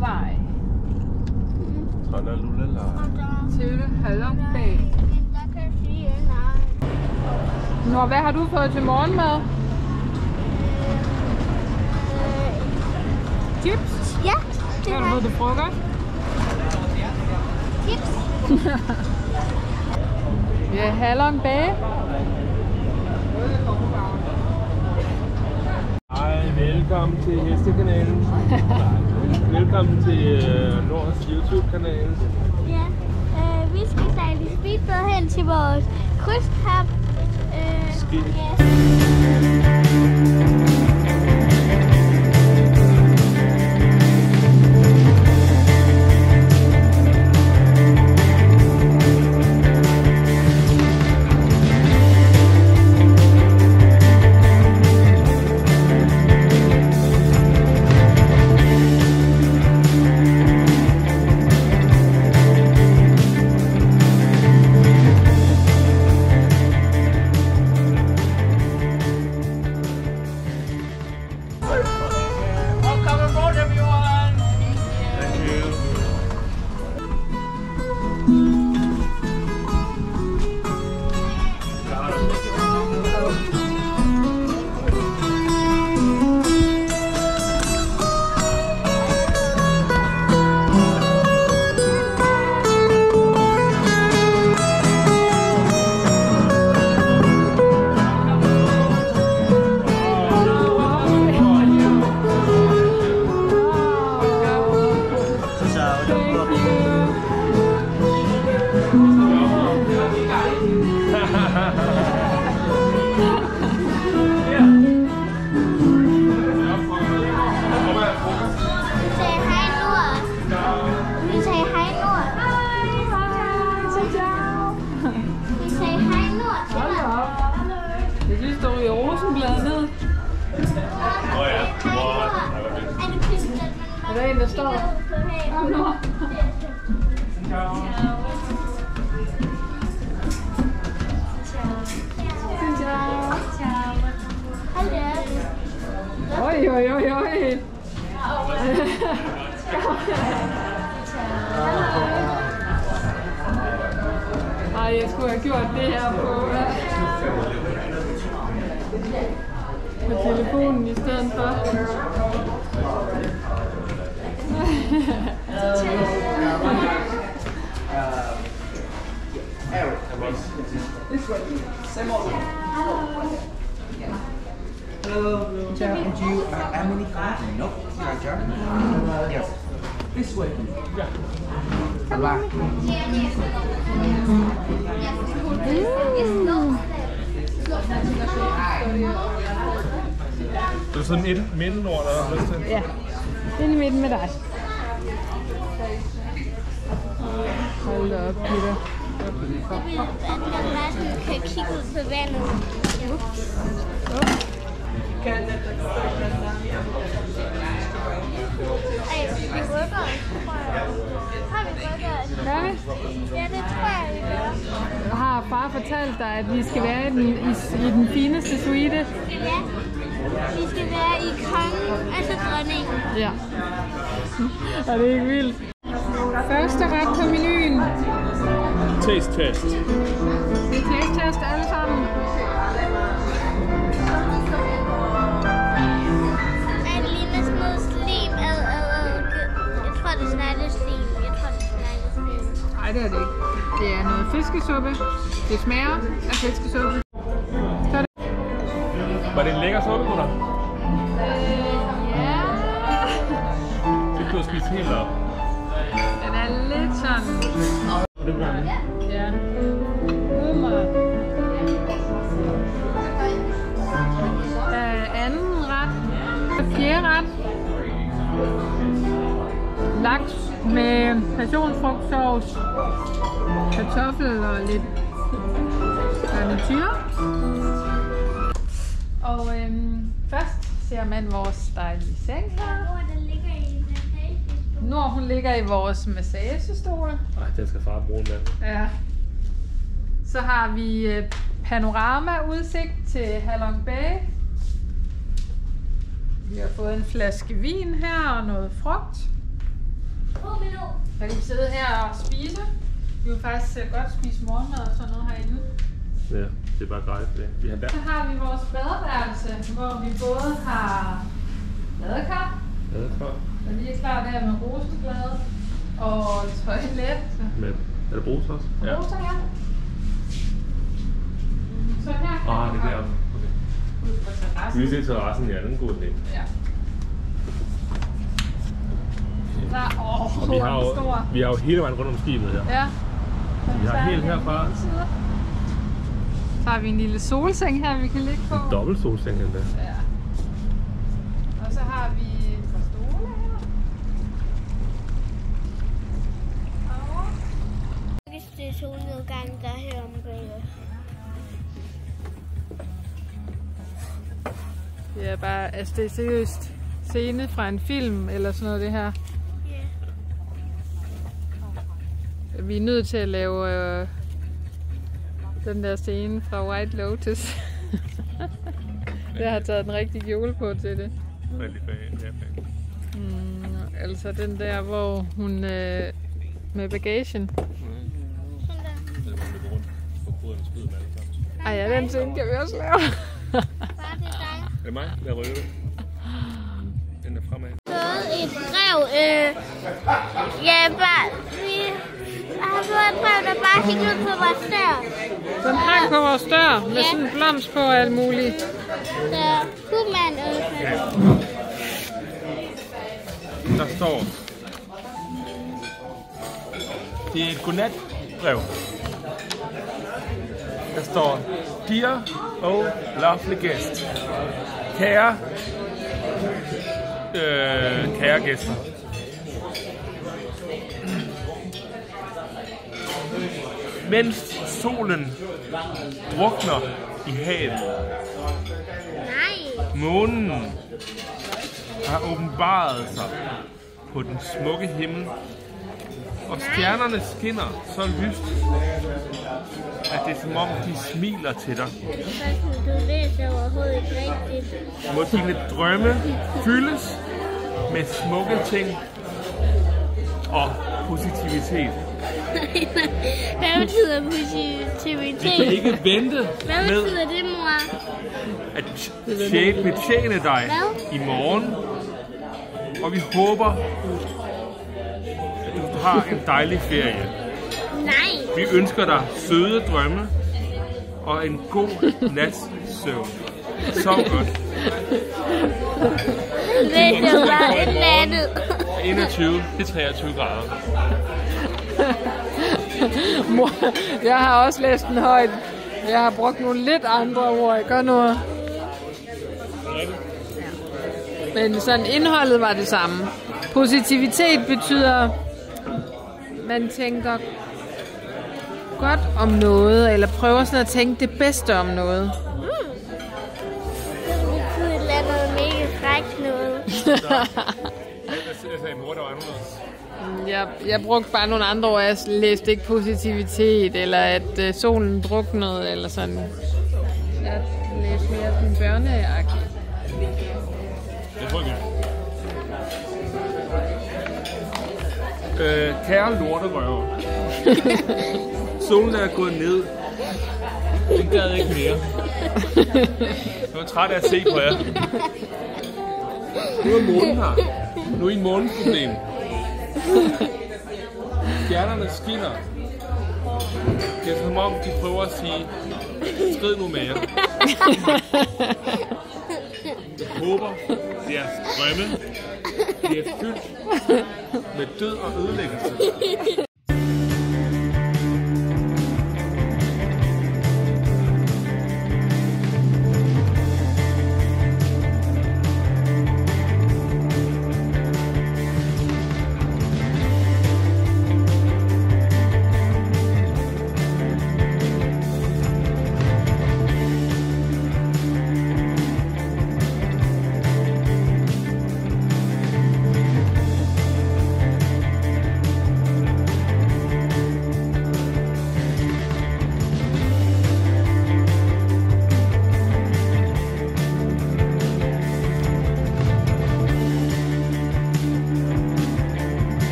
vej til Halong Bay. Nå, hvad har du fået til morgenmad? Chips? Ja, Hvad har du fået til frokost? Chips. Ja, Halong Bay. Hej, velkommen til Hestekanalen. Velkommen til Nords YouTube-kanal. Ja, vi skal sejle speedbåd hen til vores krydstogt. Er der en, der står? Kom nu. Oj, oj, oj, oj. Ej, jeg skulle have gjort det her på telefonen i stedet for. Hello, and you are Emily Carter? Nope, you are German? Yes. This way. Yeah. Hello. Det er sådan midten over der, lyst til. Ja, ind i midten med dig. Hold da op, Peter. Du kan kigge ud på vandet. Ej, vi rykker os, tror jeg. Har vi rykket os? Gør vi? Ja, det tror jeg, vi gør. Har far fortalt dig, at vi skal være i den fineste suite? Ja, vi skal være i kongen, altså dronningen. Ja. Er det ikke vildt? Første ret på menuen. Taste test. Det er taste test alle sammen. Det ligner sådan noget slim. Jeg tror, det er snegleslim. Nej, det er det ikke. Det er noget fiskesuppe. Det smager af fiskesuppe. Så er det... Var det en lækker suppe, gutter? Ja. Det kunne du spise helt op. Den er lidt sådan... Ja. Anden ret. Fjerde ret. Laks med passionsfrugtsauce, kartoffel og lidt garnityr. Og først ser man vores dejlige seng her. Nord, hun ligger i vores massagestol. Nej, den skal far bruge med. Ja. Så har vi panoramaudsigt til Halong Bay. Vi har fået en flaske vin her og noget frugt. Så kan vi sidde her og spise. Vi vil faktisk godt spise morgenmad og sådan noget herinde. Ja, det er bare gratis det. Vi har der. Så har vi vores badeværelse, hvor vi både har badekar. Og lige er klar der med roseblade og toilet. Med, er der brus også? Ja. Roser, ja. Så her kan det er deroppe. Okay. Ud på terrassen. Vi ser terrassen, ja, den er god idé. Ja. Der, vi har jo hele vejen rundt om skibet her. Ja. Vi har helt herfra. Så har vi en lille solseng her, vi kan ligge på. En dobbelt solseng endda. Ja. Og så har vi et par stole her. Hvis det er solnedgang, der her omkring. Det er bare, altså det er seriøst scene fra en film eller sådan noget det her. Vi er nødt til at lave den der scene fra White Lotus. Jeg har taget den rigtige kjole på til det. Altså den der, hvor hun med bagagen. Ej ja, den scene kan vi også lave. Var det dig? Er det mig, der røver? Den er fremad. Et brev, vi har fået et brev, der bare hænger ud på vores dør. Den hang på vores dør med sådan en blomst på og alt muligt. Så kunne man Der står, det er et godnatbrev. Der står, Dear oh lovely guest. Kære gæster. Mens solen drukner i havet, månen har åbenbaret sig på den smukke himmel, og stjernerne skinner så lyst, at det er som om de smiler til dig. Du læser overhovedet ikke rigtigt. Må dine drømme fyldes med smukke ting og positivitet. Hvad betyder positivitet? Vi kan ikke vente Hvad med betyder det, mor? at betjene dig i morgen, og vi håber, at du har en dejlig ferie. Nej. Vi ønsker dig søde drømme og en god nats søvn. Sov godt. Det er bare et eller andet. 21 til 23 grader. Mor, jeg har også læst den højt. Jeg har brugt nogle lidt andre ord. Gør noget. Men sådan indholdet var det samme. Positivitet betyder, man tænker godt om noget, eller prøver sådan at tænke det bedste om noget. Det betyder et eller andet mega frækt noget. Jeg sagde, mor, der var anderledes. Jeg brugte bare nogle andre ord. Jeg læste ikke positivitet, eller at solen druknede, eller sådan. Jeg læste mere sådan børneagtigt. Det tror jeg. Kære lorterøver. Solen er gået ned. Den gad ikke mere. Jeg er træt af at se på jer. Nu er månen her. Nu er I måneproblem. Stjernerne skinner. Det er som om, de prøver at sige, skrid nu med jer. Jeg håber, jeres drømme bliver fyldt med død og ødelæggelse.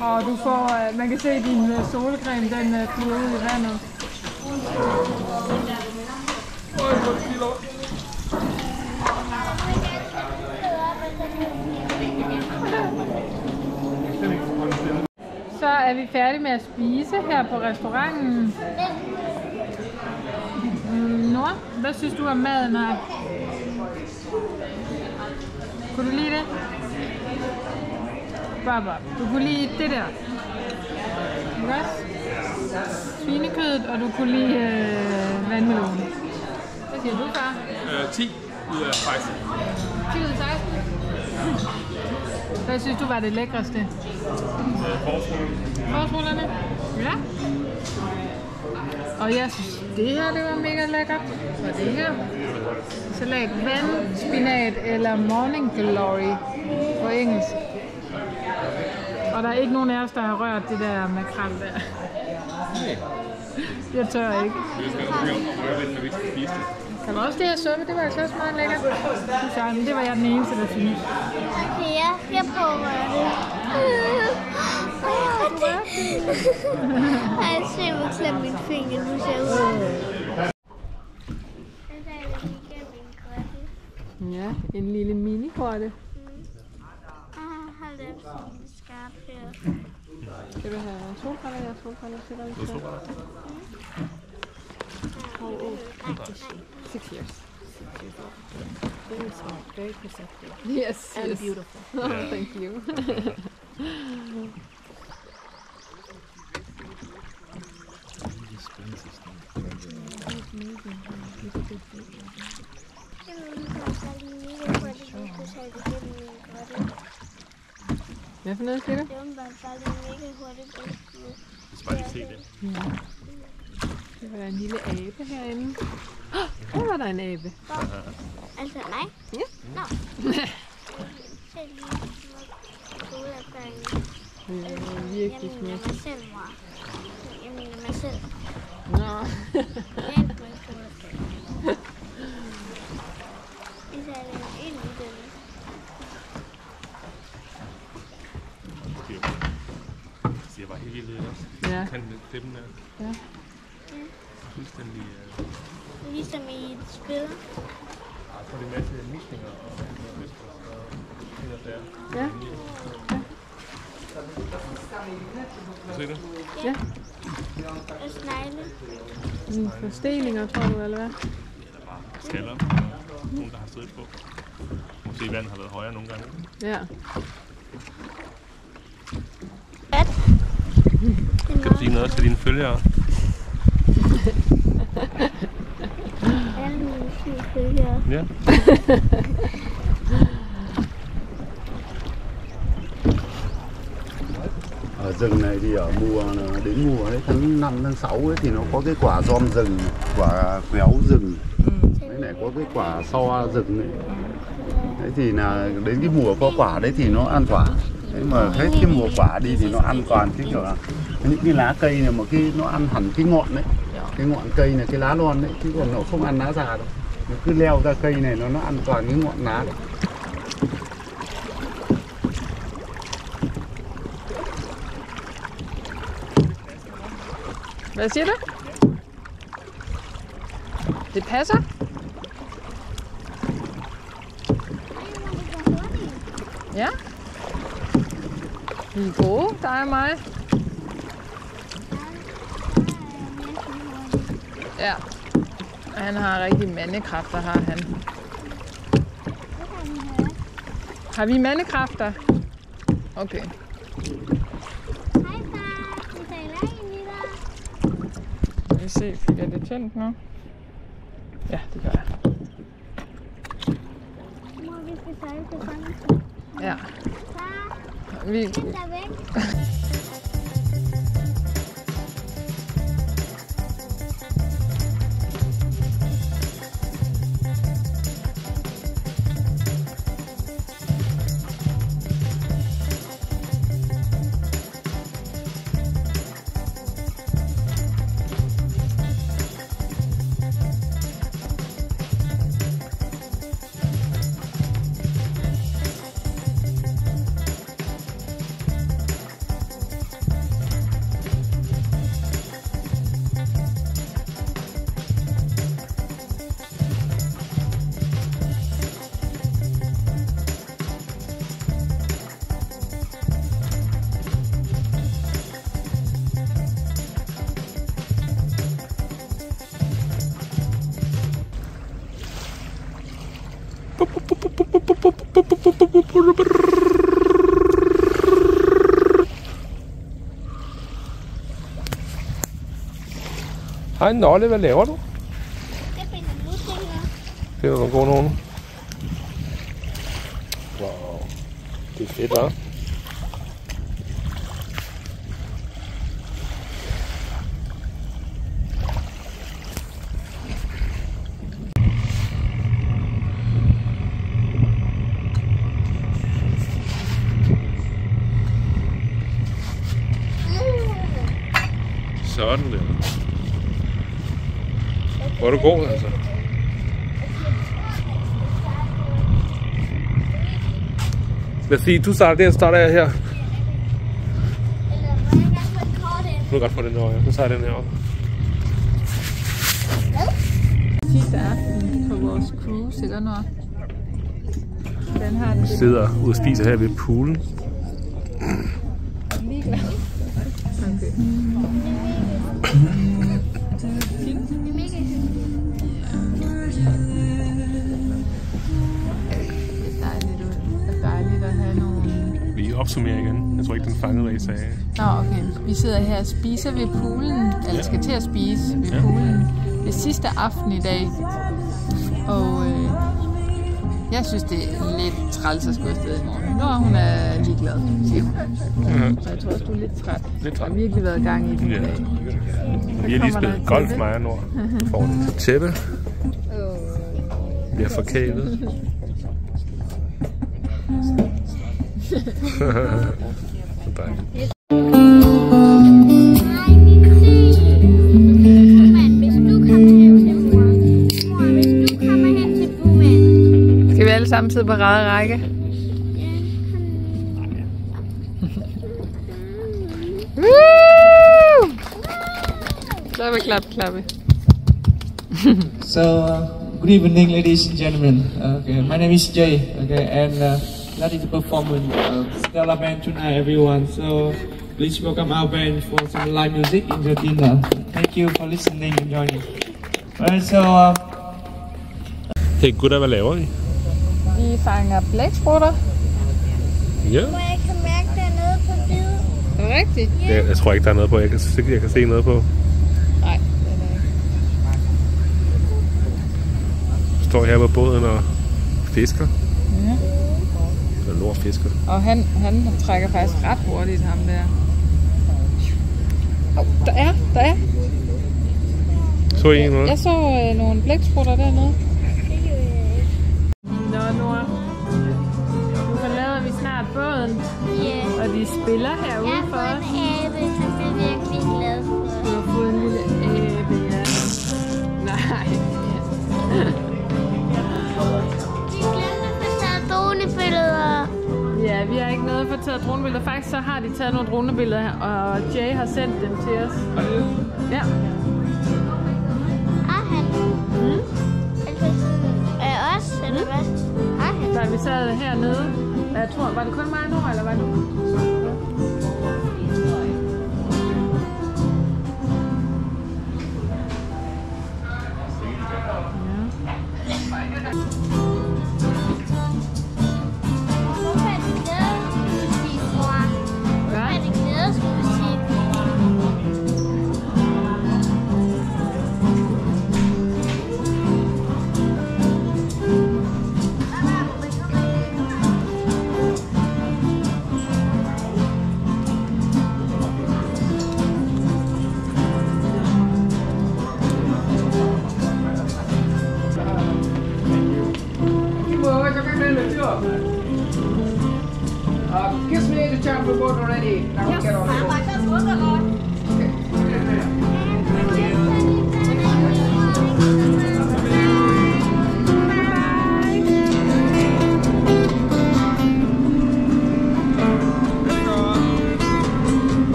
Og du får, man kan se din solcreme, den flyder ud i vandet. Så er vi færdige med at spise her på restauranten. Nora, hvad synes du om maden her? Kunne du lide det? Baba, du kunne lide det der. Ikke også? Svinekødet, og du kunne lide vandmelonen. Hvad siger du, far? 10 ud af 16. 10 ud af 16? Hvad synes du var det lækreste? Forårsrullerne? Ja. Og jeg synes, det her det var mega lækkert. Og det her. Salat, vand, spinat eller morning glory på engelsk. Og der er ikke nogen af os, der har rørt det der makrel der. Jeg tør ikke. Kan du også det her suppe? Det var altså også meget lækkert. Men det var jeg den eneste, der synes. Okay, jeg prøver det. Jeg ser mig klemme min finger, nu ser ud. Ja, en lille mini-grotte. Hold da, sådan skarp her. Skal du have solbriller? Jeg har solbriller til dig. Det er solbriller. How old? 6 years. Very smart, very perceptive. Yes, And yes. beautiful. Oh, thank you. Hvad for noget siger du? Det var bare lige mega hurtigt. Jeg skal bare lige se det. Ja. Det var der en lille abe herinde. Hvor var der en abe? Altså mig? Ja. Nå. Se lige, hvor ud af fangen. Det er virkelig Jeg mener smukt. mig selv, mor. Jeg mener mig selv. Nå. Hjælp mig på det. Så er det en i den. Det ser bare helt vildt ud også. Ja. Kan den klippen der? Ja. Fuldstændig... Ligesom i et spil. Jeg tror, det er en masse muslinger og noget der. Ja. Se det? Ja. Og snegle. En forsteninger, tror du, eller hvad? Der er bare skaller. Nogen, der har stået på. Måske vandet har været højere nogle gange. Ja. Kan du sige noget til dine følgere? Alle mine syge følgere. Ja. Ở rừng này thì ở đến mùa ấy, tháng 5, tháng 6 ấy, thì nó có cái quả giom rừng, quả kéo rừng, với lại có cái quả so rừng ấy. Đấy thì là đến cái mùa có quả đấy thì nó an toàn. Đấy mà hết cái mùa quả đi thì nó an toàn, cái kiểu là những cái lá cây này mà cái nó ăn hẳn cái ngọn đấy, cái ngọn cây này, cái lá non đấy, chứ còn nó không ăn lá già đâu. Nó cứ leo ra cây này nó an toàn cái ngọn lá đấy. Hvad siger du? Det passer? Ja. Vi er gode, dig og mig. Ja. Han har rigtig mandekræfter, har han. Har vi mandekræfter? Okay. Hej far, vi taler ind i dig. Skal vi se, fik jeg det tændt nu? Ja, det gør jeg. Mor, vi skal sejle til fangelsen. Ja. Far, Vi, hent dig væk. Hej Nolle, hvad laver du? Jeg finder muslinger. Finder du nogle gode nogen? Wow, det er fedt, hva'? Sådan der. Hvor er du god, altså? Lad os sige, du starter der, så starter jeg her. Eller må jeg gerne få et kort ind? Nu kan godt få den her, ja. Så tager jeg den her op. Sidste aften på vores cruise, eller noget. Den har den. Vi sidder ude og spiser her ved poolen. Ligeglad. Okay. Dejligt at have nogle... Vi opsummerer igen. Jeg tror ikke, den fangede, hvad I sagde. Nå, okay. Vi sidder her og spiser ved poolen, eller skal til at spise ved poolen. Det sidste aften i dag. Og jeg synes, det er lidt træls at skulle afsted i morgen. Nå, hun er ligeglad, siger hun. Så jeg tror også, du er lidt træt. Lidt træt. Der har virkelig været gang i den i dag. Vi har lige spillet golf, mig og Nord. Får lidt tæppe. Bliver forkælet. Så dejligt. Skal vi alle sammen sidde på rad og række? Klappe. So, good evening, ladies and gentlemen. Okay, my name is Jay. Okay, and that is the performance of Stella Band tonight, everyone. So, please welcome our band for some live music in the dinner. Thank you for listening and joining. Alright, so. Hey gutter, hvad laver I? Vi fanger blæksprutter. Ja. Hvor jeg kan mærke, der er noget på billedet. Er det rigtigt? Jeg tror ikke, der er noget på. Jeg kan se noget på. Nej, det er det ikke. Jeg står her på båden og fisker. Ja. Eller Nord fisker. Og han trækker faktisk ret hurtigt, ham der. Der er. Så I noget? Jeg så nogle blæksprutter dernede. Nå, Nora. Nu forlader vi snart båden, Ja. og de spiller herude Jeg for har os. fået en abe, så det er jeg virkelig glad for. Du har fået en lille abe, ja. Nej. Vi glemte at få taget dronebilleder. Ja, vi har ikke noget for taget dronebilleder. Faktisk så har de taget nogle dronebilleder her, og Jay har sendt dem til os. Ja. Har han? Os, eller hvad? Har han? Da vi sad hernede, jeg tror, var det kun mig nu, eller var det?